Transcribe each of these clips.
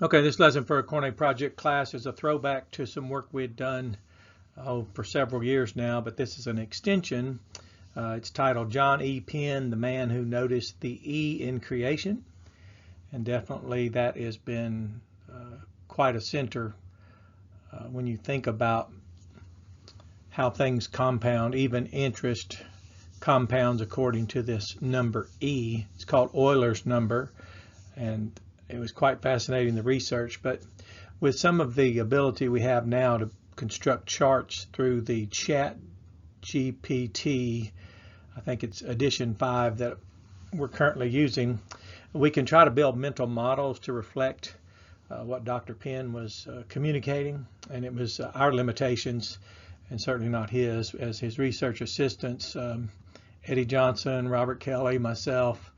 Okay, this lesson for a Cornell project class is a throwback to some work we had done for several years now, but this is an extension. It's titled John E. Penn, the Man Who Noticed the E in Creation. And definitely that has been quite a center when you think about how things compound, even interest compounds according to this number E. It's called Euler's number, and it was quite fascinating, the research. But with some of the ability we have now to construct charts through the chat GPT, I think it's edition 5 that we're currently using, we can try to build mental models to reflect what Dr. Penn was communicating, and it was our limitations and certainly not his. As his research assistants, Eddie Johnson, Robert Kelly, myself,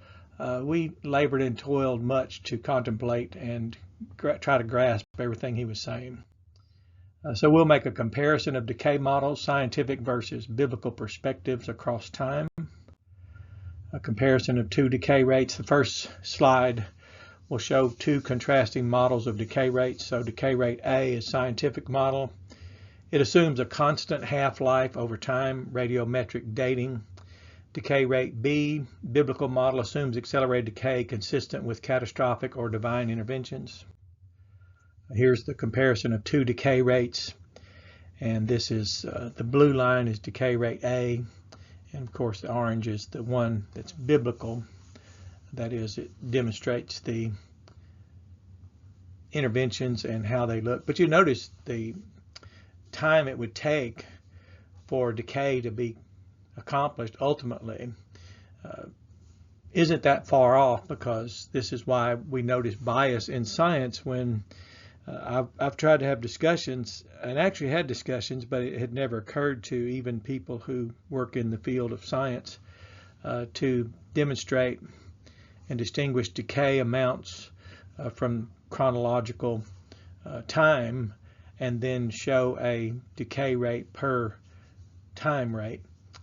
we labored and toiled much to contemplate and try to grasp everything he was saying. So we'll make a comparison of decay models, scientific versus biblical perspectives across time. A comparison of two decay rates. The first slide will show two contrasting models of decay rates. So decay rate A is scientific model. It assumes a constant half-life over time, radiometric dating. Decay rate B, biblical model, assumes accelerated decay consistent with catastrophic or divine interventions. Here's the comparison of two decay rates, and this is the blue line is decay rate A, and of course the orange is the one that's biblical. That is, it demonstrates the interventions and how they look. But you notice the time it would take for decay to be accomplished ultimately isn't that far off, because this is why we notice bias in science when I've tried to have discussions, and actually had discussions, but it had never occurred to even people who work in the field of science to demonstrate and distinguish decay amounts from chronological time and then show a decay rate per time rate.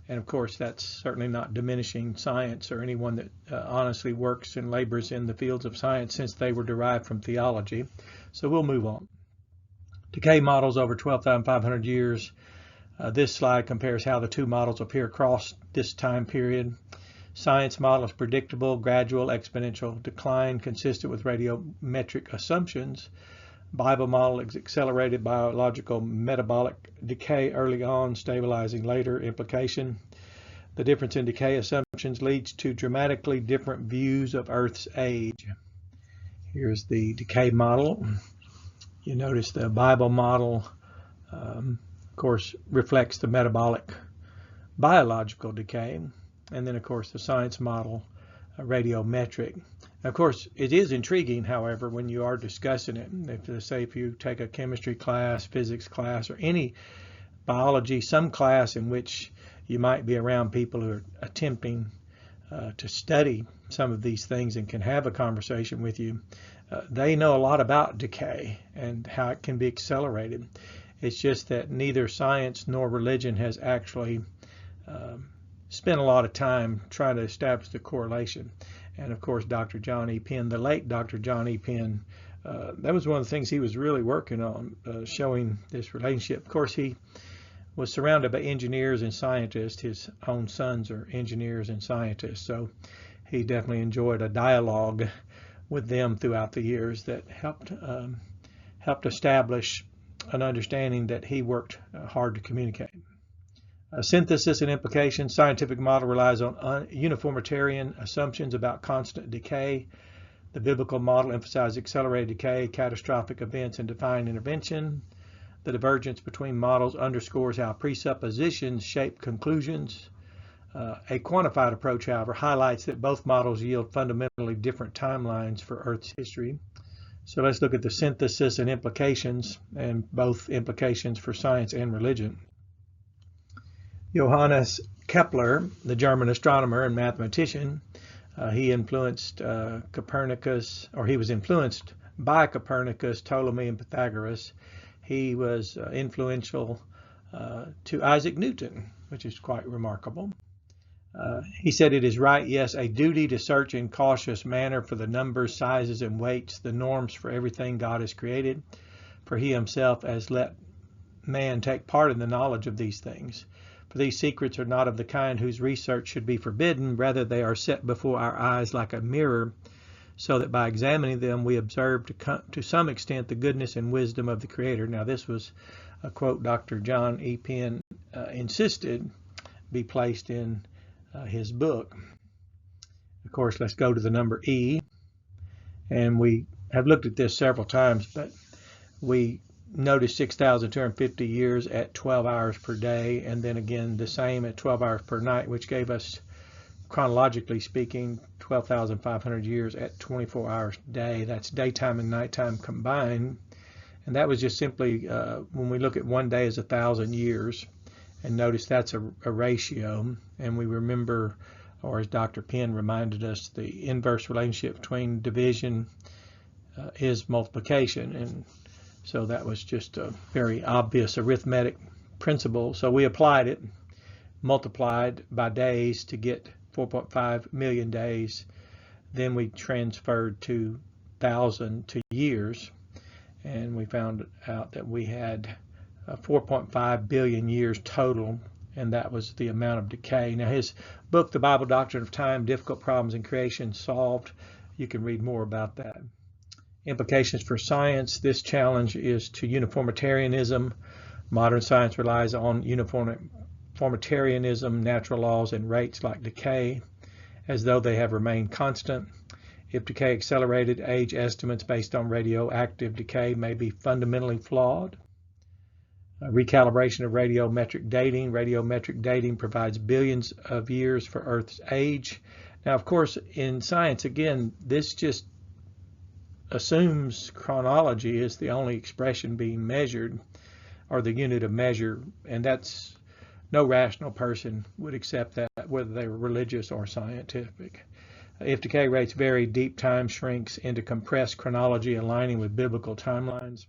And of course, that's certainly not diminishing science or anyone that honestly works and labors in the fields of science, since they were derived from theology. So we'll move on. Decay models over 12,500 years. This slide compares how the two models appear across this time period. Science model is predictable, gradual, exponential decline consistent with radiometric assumptions. Bible model is accelerated biological metabolic decay early on, stabilizing later. Implication: the difference in decay assumptions leads to dramatically different views of Earth's age. Here's the decay model. You notice the Bible model, of course, reflects the metabolic biological decay. And then, of course, the science model, radiometric. Of course, it is intriguing, however, when you are discussing it. If you take a chemistry class, physics class, or any biology, some class in which you might be around people who are attempting to study some of these things and can have a conversation with you, they know a lot about decay and how it can be accelerated. It's just that neither science nor religion has actually spent a lot of time trying to establish the correlation. And of course, Dr. John E. Penn, the late Dr. John E. Penn, that was one of the things he was really working on, showing this relationship. Of course, he was surrounded by engineers and scientists. His own sons are engineers and scientists, so he definitely enjoyed a dialogue with them throughout the years that helped establish an understanding that he worked hard to communicate. Synthesis and implication. Scientific model relies on uniformitarian assumptions about constant decay. The biblical model emphasizes accelerated decay, catastrophic events, and divine intervention. The divergence between models underscores how presuppositions shape conclusions. A quantified approach, however, highlights that both models yield fundamentally different timelines for Earth's history. So let's look at the synthesis and implications, and both implications for science and religion. Johannes Kepler, the German astronomer and mathematician, he influenced Copernicus, or he was influenced by Copernicus, Ptolemy, and Pythagoras. He was influential to Isaac Newton, which is quite remarkable. He said, "It is right, yes, a duty to search in cautious manner for the numbers, sizes, and weights, the norms for everything God has created, for he himself has let man take part in the knowledge of these things. For these secrets are not of the kind whose research should be forbidden, rather they are set before our eyes like a mirror, so that by examining them we observe to some extent the goodness and wisdom of the Creator." Now this was a quote Dr. John E. Penn insisted be placed in his book. Of course, let's go to the number E, and we have looked at this several times, but we noticed 6,250 years at 12 hours per day, and then again the same at 12 hours per night, which gave us, chronologically speaking, 12,500 years at 24 hours a day. That's daytime and nighttime combined. And that was just simply when we look at one day as 1,000 years, and notice that's a ratio. And we remember, or as Dr. Penn reminded us, the inverse relationship between division is multiplication. And so that was just a very obvious arithmetic principle. So we applied it, multiplied by days to get 4.5 million days. Then we transferred to 1,000 to years, and we found out that we had 4.5 billion years total, and that was the amount of decay. Now his book, The Bible Doctrine of Time, Difficult Problems in Creation Solved, you can read more about that. Implications for science. This challenge is to uniformitarianism. Modern science relies on uniformitarianism, natural laws, and rates like decay, as though they have remained constant. If decay accelerated, age estimates based on radioactive decay may be fundamentally flawed. Recalibration of radiometric dating. Radiometric dating provides billions of years for Earth's age. Now, of course, in science, again, this just assumes chronology is the only expression being measured, or the unit of measure, and that's, no rational person would accept that, whether they were religious or scientific. If decay rates vary, deep time shrinks into compressed chronology aligning with biblical timelines.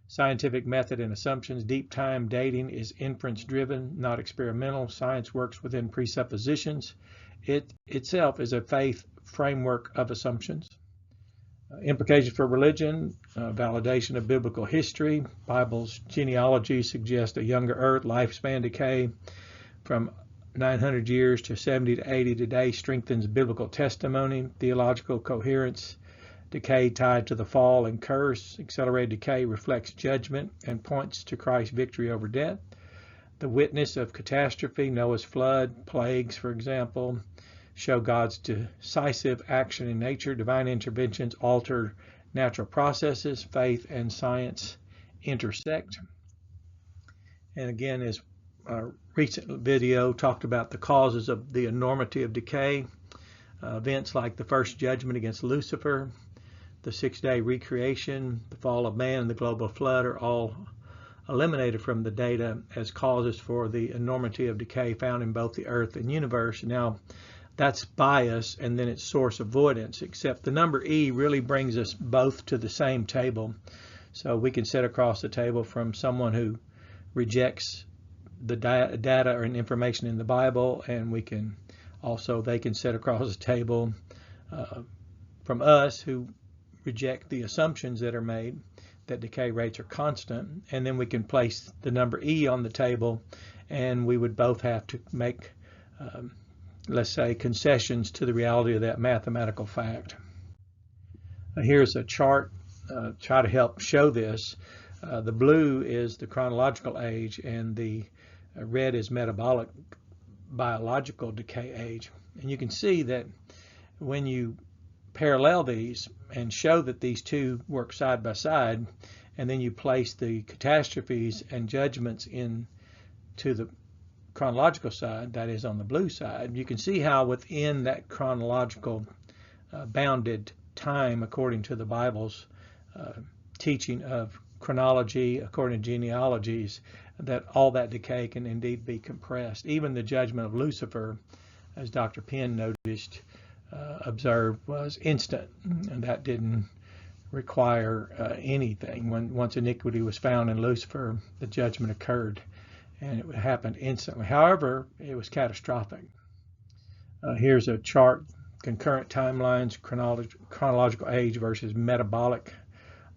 Scientific method and assumptions. Deep time dating is inference driven, not experimental. Science works within presuppositions. It itself is a faith framework of assumptions. Implications for religion. Validation of biblical history. Bible's genealogy suggests a younger earth. Lifespan decay from 900 years to 70 to 80 today strengthens biblical testimony. Theological coherence. Decay tied to the fall and curse. Accelerated decay reflects judgment and points to Christ's victory over death. The witness of catastrophe. Noah's flood, plagues, for example, show God's decisive action in nature. Divine interventions alter natural processes. Faith and science intersect. And again, as our recent video talked about the causes of the enormity of decay, events like the first judgment against Lucifer, the six-day recreation, the fall of man, and the global flood are all eliminated from the data as causes for the enormity of decay found in both the earth and universe. Now, that's bias, and then it's source avoidance, except the number E really brings us both to the same table. So we can sit across the table from someone who rejects the data or information in the Bible, and we can also, they can sit across the table from us who reject the assumptions that are made that decay rates are constant, and then we can place the number E on the table, and we would both have to make let's say concessions to the reality of that mathematical fact. Here's a chart try to help show this. The blue is the chronological age, and the red is metabolic biological decay age. And you can see that when you parallel these and show that these two work side by side, and then you place the catastrophes and judgments into the chronological side, that is on the blue side, you can see how within that chronological bounded time, according to the Bible's teaching of chronology, according to genealogies, that all that decay can indeed be compressed. Even the judgment of Lucifer, as Dr. Penn noticed, observed, was instant, and that didn't require anything. Once iniquity was found in Lucifer, the judgment occurred, and it happened instantly. However, it was catastrophic. Here's a chart, concurrent timelines, chronological age versus metabolic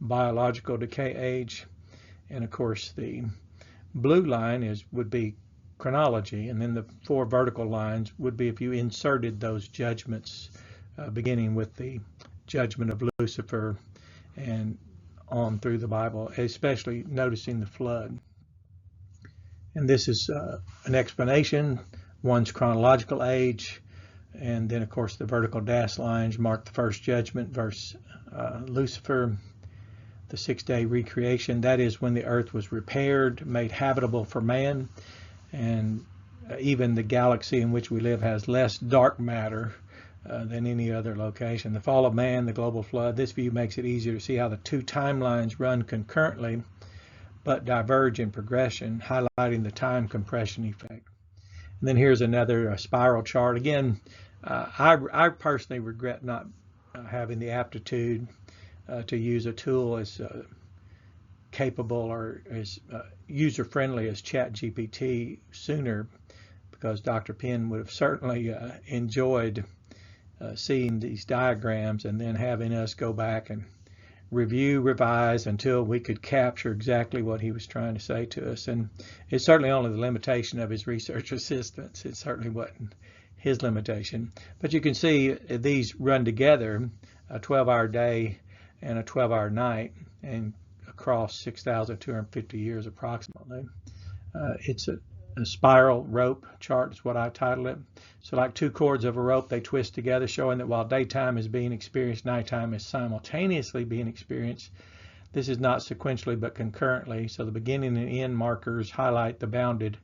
biological decay age. And of course the blue line would be chronology, and then the 4 vertical lines would be if you inserted those judgments, beginning with the judgment of Lucifer and on through the Bible, especially noticing the flood. And this is an explanation. One's chronological age, and then of course the vertical dashed lines mark the first judgment versus Lucifer. The 6-day recreation, that is when the earth was repaired, made habitable for man, and even the galaxy in which we live has less dark matter than any other location. The fall of man, the global flood, this view makes it easier to see how the 2 timelines run concurrently but diverge in progression, highlighting the time compression effect. And then here's another spiral chart. Again, I personally regret not having the aptitude to use a tool as capable or as user-friendly as ChatGPT sooner, because Dr. Penn would have certainly enjoyed seeing these diagrams and then having us go back and review, revise until we could capture exactly what he was trying to say to us. And it's certainly only the limitation of his research assistants. It certainly wasn't his limitation. But you can see these run together, a 12-hour day and a 12-hour night, and across 6,250 years approximately. It's a spiral rope chart is what I titled it. So like 2 cords of a rope, they twist together, showing that while daytime is being experienced, nighttime is simultaneously being experienced. This is not sequentially but concurrently. So the beginning and end markers highlight the bounded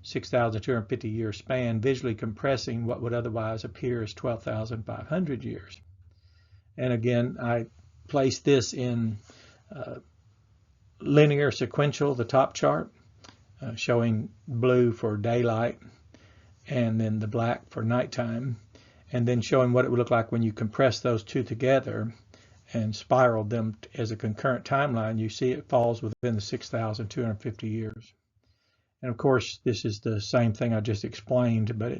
6,250 year span, visually compressing what would otherwise appear as 12,500 years. And again, I place this in linear sequential, the top chart, showing blue for daylight and then the black for nighttime, and then showing what it would look like when you compress those 2 together and spiral them as a concurrent timeline. You see it falls within the 6,250 years. And of course, this is the same thing I just explained, but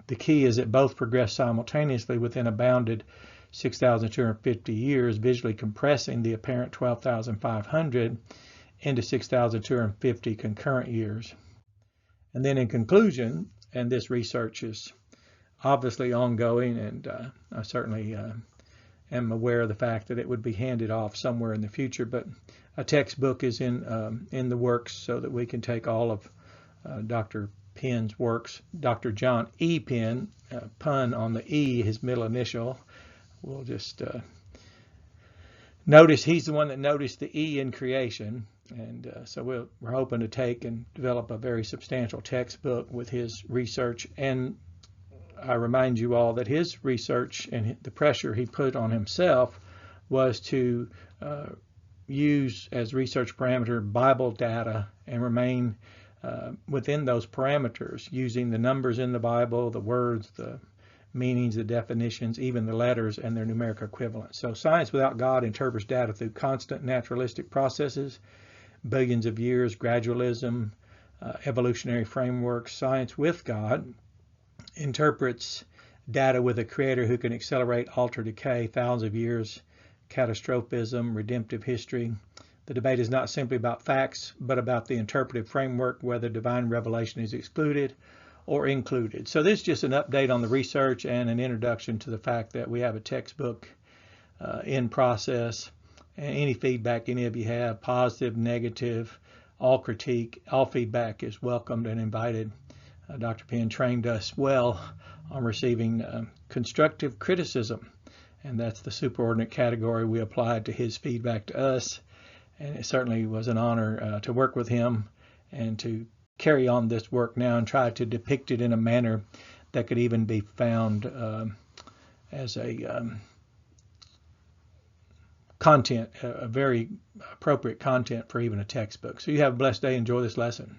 the key is that both progress simultaneously within a bounded 6,250 years, visually compressing the apparent 12,500 into 6,250 concurrent years. And then in conclusion, and this research is obviously ongoing, and I certainly am aware of the fact that it would be handed off somewhere in the future, but a textbook is in the works so that we can take all of Dr. Penn's works. Dr. John E. Penn, pun on the E, his middle initial. We'll just notice he's the one that noticed the E in creation, and so we're hoping to take and develop a very substantial textbook with his research. And I remind you all that his research and the pressure he put on himself was to use as research parameter Bible data and remain within those parameters, using the numbers in the Bible, the words, the meanings, the definitions, even the letters and their numeric equivalents. So science without God interprets data through constant naturalistic processes, billions of years, gradualism, evolutionary frameworks. Science with God interprets data with a creator who can accelerate, alter, decay, thousands of years, catastrophism, redemptive history. The debate is not simply about facts, but about the interpretive framework, whether divine revelation is excluded or included. So this is just an update on the research and an introduction to the fact that we have a textbook in process. And any feedback any of you have, positive, negative, all critique, all feedback is welcomed and invited. Dr. Penn trained us well on receiving constructive criticism, and that's the superordinate category we applied to his feedback to us. And it certainly was an honor to work with him and to carry on this work now and try to depict it in a manner that could even be found as a content, a very appropriate content for even a textbook. So you have a blessed day. Enjoy this lesson.